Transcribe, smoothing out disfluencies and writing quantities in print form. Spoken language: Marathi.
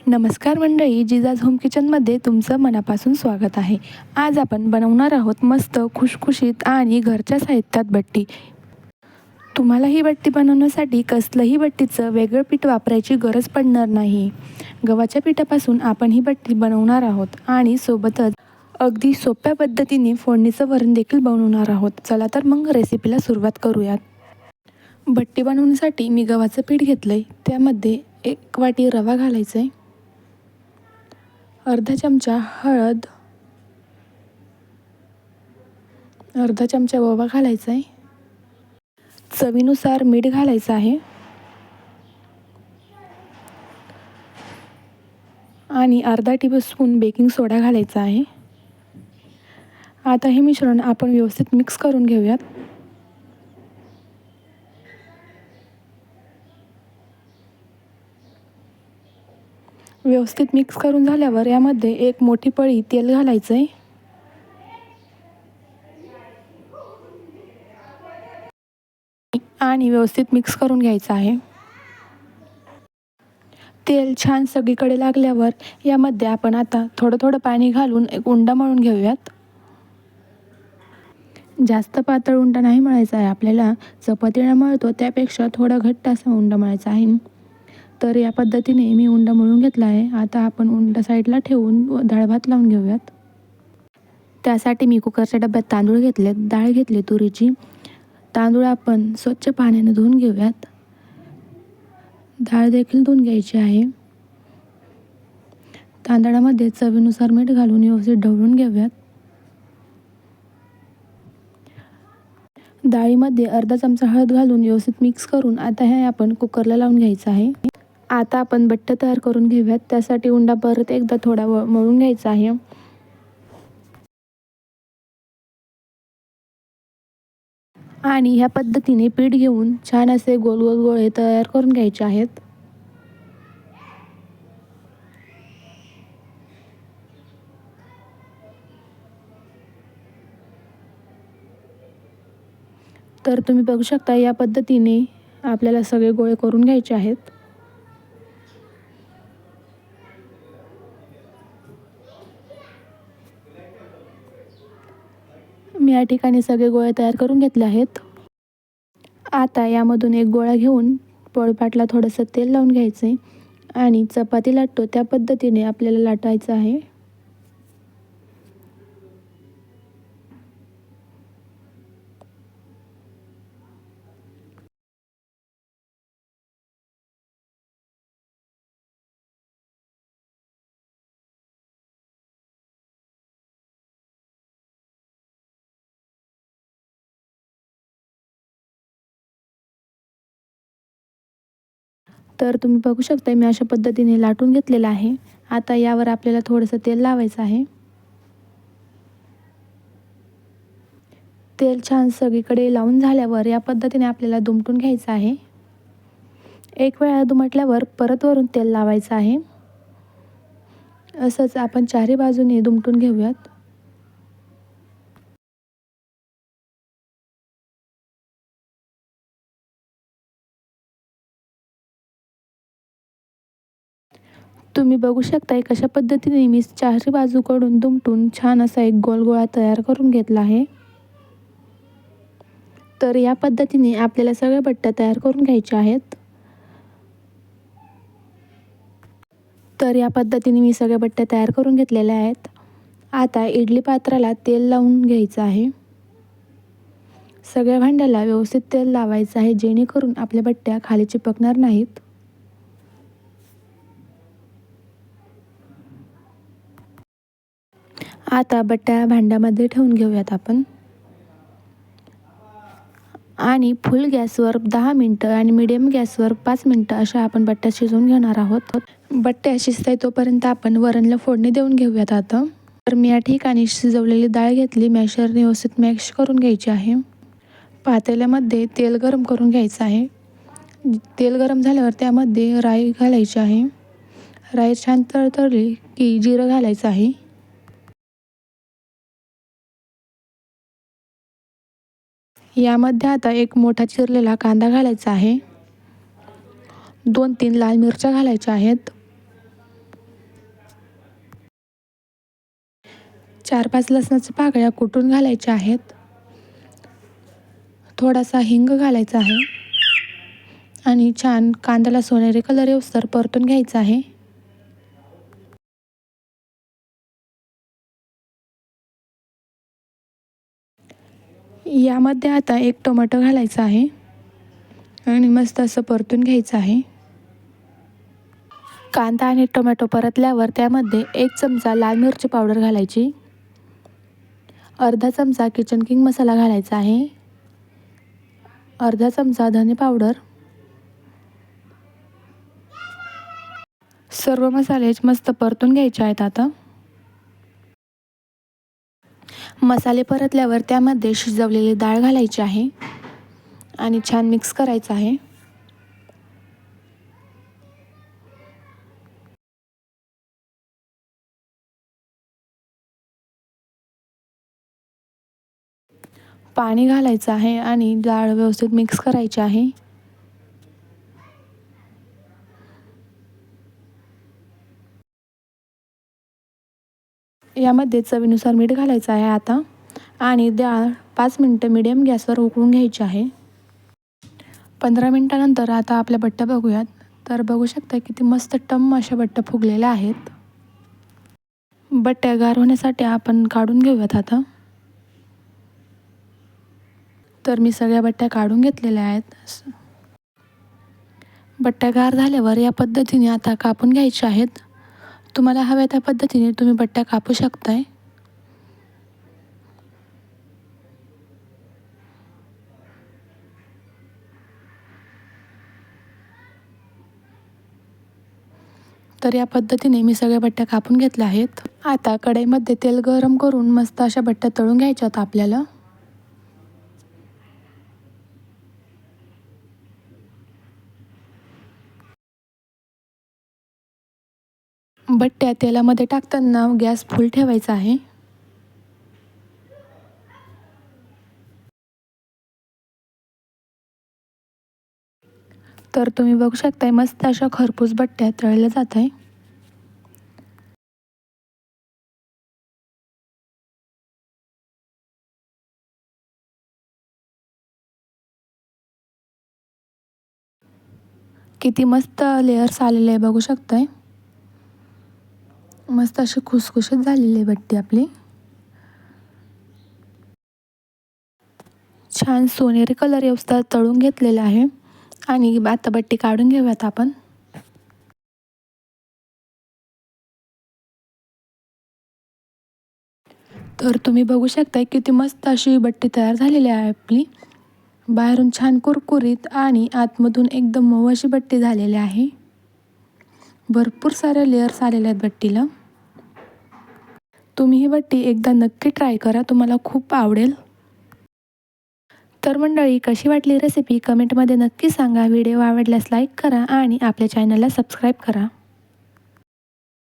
नमस्कार मंडळी, जिजाज होम किचनमध्ये तुमचं मनापासून स्वागत आहे. आज आपण बनवणार आहोत मस्त खुशखुशीत आणि घरच्या साहित्यात बट्टी. तुम्हाला ही बट्टी बनवण्यासाठी कसलंही बट्टीचं वेगळं पीठ वापरायची गरज पडणार नाही. गव्हाच्या पिठापासून आपण ही बट्टी बनवणार आहोत आणि सोबतच अगदी सोप्या पद्धतीने फोडणीचं वरण देखील बनवणार आहोत. चला तर मग रेसिपीला सुरुवात करूयात. बट्टी बनवण्यासाठी मी गव्हाचं पीठ घेतलं आहे. त्यामध्ये 1 वाटी रवा घालायचा आहे, अर्धा चमचा हळद, अर्धा चमचा ओवा घालायचा आहे, चवीनुसार मीठ घालायचं आहे आणि अर्धा टीस्पून बेकिंग सोडा घालायचा आहे. आता हे मिश्रण आपण व्यवस्थित मिक्स करून घेऊयात. व्यवस्थित मिक्स करून झाल्यावर यामध्ये 1 मोठी पळी तेल घालायचं आहे आणि व्यवस्थित मिक्स करून घ्यायचं आहे. तेल छान सगळीकडे लागल्यावर यामध्ये आपण आता थोडं थोडं पाणी घालून एक उंडा मळून घेऊयात. जास्त पातळ उंडा नाही मळायचा आहे आपल्याला. चपातीला मळतो त्यापेक्षा थोडा घट्ट असा उंडा मळायचा आहे. तर या पद्धतीने मी उंडा मळून घेतला आहे. आता आपण उंडा साईडला ठेवून डाळ भात लावून घेऊयात. त्यासाठी मी कुकरच्या डब्यात तांदूळ घेतलेत, डाळ घेतली तुरीची. तांदूळ आपण स्वच्छ पाण्याने धुवून घेऊयात. डाळ देखील धुवून घ्यायची आहे. तांदळामध्ये चवीनुसार मीठ घालून व्यवस्थित ढवळून घेऊयात. डाळीमध्ये अर्धा चमचा हळद घालून व्यवस्थित मिक्स करून आता हे आपण कुकरला लावून घ्यायचं आहे. आता आपण बट्ट तयार करून घेऊयात. त्यासाठी उंडा परत एकदा थोडा मळून घ्यायचा आहे आणि ह्या पद्धतीने पीठ घेऊन छान असे गोल गोल गोळे तयार करून घ्यायचे आहेत. तर तुम्ही बघू शकता या पद्धतीने आपल्याला सगळे गोळे करून घ्यायचे आहेत. मी या ठिकाणी सगळे गोळे तयार करून घेतले आहेत. आता यामधून एक गोळा घेऊन पोळपाटला थोडंसं तेल लावून घ्यायचं आहे आणि चपाती लाटतो त्या पद्धतीने आपल्याला लाटायचं आहे. तर तुम्ही बघू शकता मी अशा पद्धतीने लाटून घेतलेलं आहे. आता यावर आपल्याला थोडंसं तेल लावायचं आहे. तेल छान सगळीकडे लावून झाल्यावर या पद्धतीने आपल्याला दुमटून घ्यायचं आहे. एक वेळा दुमटल्यावर परत वरून तेल लावायचं आहे. असंच आपण चारही बाजूने दुमटून घेऊयात. तुम्ही बघू शकता कशा पद्धतीने मी चारही बाजूकडून दुमटून छान असा एक गोल गोळा तयार करून घेतला आहे. तर या पद्धतीने आपल्याला सगळे बट्ट्या तयार करून घ्यायचे आहेत. तर या पद्धतीने मी सगळ्या बट्ट्या तयार करून घेतलेल्या आहेत. आता इडली पात्राला तेल लावून घ्यायचं आहे. सगळ्या भांड्याला व्यवस्थित तेल लावायचं आहे जेणेकरून आपल्या बट्ट्या खाली चिपकणार नाहीत. आता बट्ट्या भांड्यामध्ये ठेवून घेऊयात आपण आणि फुल गॅसवर 10 मिनटं आणि मीडियम गॅसवर 5 मिनटं अशा आपण बट्ट्या शिजवून घेणार आहोत. बट्ट्या शिजताय तोपर्यंत आपण वरणला फोडणी देऊन घेऊयात. आता तर मी या ठिकाणी शिजवलेली डाळ घेतली, मॅशरने व्यवस्थित मॅश करून घ्यायची आहे. पातेल्यामध्ये तेल गरम करून घ्यायचं आहे. तेल गरम झाल्यावर त्यामध्ये राई घालायची आहे. राई छान तळतळली की जिरं घालायचं आहे. यामध्ये आता एक मोठा चिरलेला कांदा घालायचा आहे. 2-3 लाल मिरच्या घालायच्या आहेत. 4-5 लसणाच्या पाकळ्या कुटून घालायच्या आहेत. थोडासा हिंग घालायचा आहे आणि छान कांद्याला सोनेरी कलर येऊस्तर परतून घ्यायचा आहे. यामध्ये आता 1 टोमॅटो घालायचा आहे आणि मस्त असं परतून घ्यायचं आहे. कांदा आणि टोमॅटो परतल्यावर त्यामध्ये 1 चमचा लाल मिरची पावडर घालायची, अर्धा चमचा किचन किंग मसाला घालायचा आहे, अर्धा चमचा धने पावडर. सर्व मसाले मस्त परतून घ्यायचे आहेत. आता मसाले परतल्यावर त्यामध्ये शिजवलेली डाळ घालायची आहे आणि छान मिक्स करायचं आहे. पाणी घालायचं आहे आणि डाळ व्यवस्थित मिक्स करायची आहे. यामध्ये चवीनुसार मीठ घालायचं आहे आता आणि डाळ 5 मिनिटं मीडियम गॅसवर उकळून घ्यायची आहे. 15 मिनिटानंतर आता आपल्या बट्ट्या बघूयात. तर बघू शकता किती मस्त टम्म अशा बट्ट्या फुगलेल्या आहेत. बट्ट्या गार होण्यासाठी आपण काढून घेऊयात आता. तर मी सगळ्या बट्ट्या काढून घेतलेल्या आहेत. बट्ट्या गार झाल्यावर या पद्धतीने आता कापून घ्यायच्या आहेत. तुम्हाला हव्या त्या पद्धतीने तुम्ही बट्ट्या कापू शकताय. तर या पद्धतीने मी सगळ्या बट्ट्या कापून घेतल्या आहेत. आता कढईमध्ये तेल गरम करून मस्त अशा बट्ट्या तळून घ्यायच्यात आपल्याला. बट्ट्या तेलामध्ये टाकताना गॅस फुल ठेवायचा आहे. तर तुम्ही बघू शकताय मस्त अशा खरपूस बट्ट्या तळल्या जात आहे. किती मस्त लेयर्स आलेले आहे बघू शकताय. मस्त अशी खुसखुशीत झालेली आहे बट्टी आपली. छान सोनेरी कलर येऊस्तर तळून घेतलेला आहे आणि आता बट्टी काढून घेऊयात आपण. तर तुम्ही बघू शकताय किती मस्त अशी बट्टी तयार झालेली आहे आपली. बाहेरून छान कुरकुरीत आणि आतमधून एकदम मऊ अशी बट्टी झालेली आहे. भरपूर साऱ्या लेयर्स आलेल्या आहेत बट्टीला. तुम्ही ही बट्टी एकदा नक्की ट्राय करा, तुम्हाला खूप आवडेल. तर मंडळी, कशी वाटली रेसिपी कमेंटमध्ये नक्की सांगा. व्हिडिओ आवडल्यास लाईक करा आणि आपल्या चॅनलला सबस्क्राईब करा.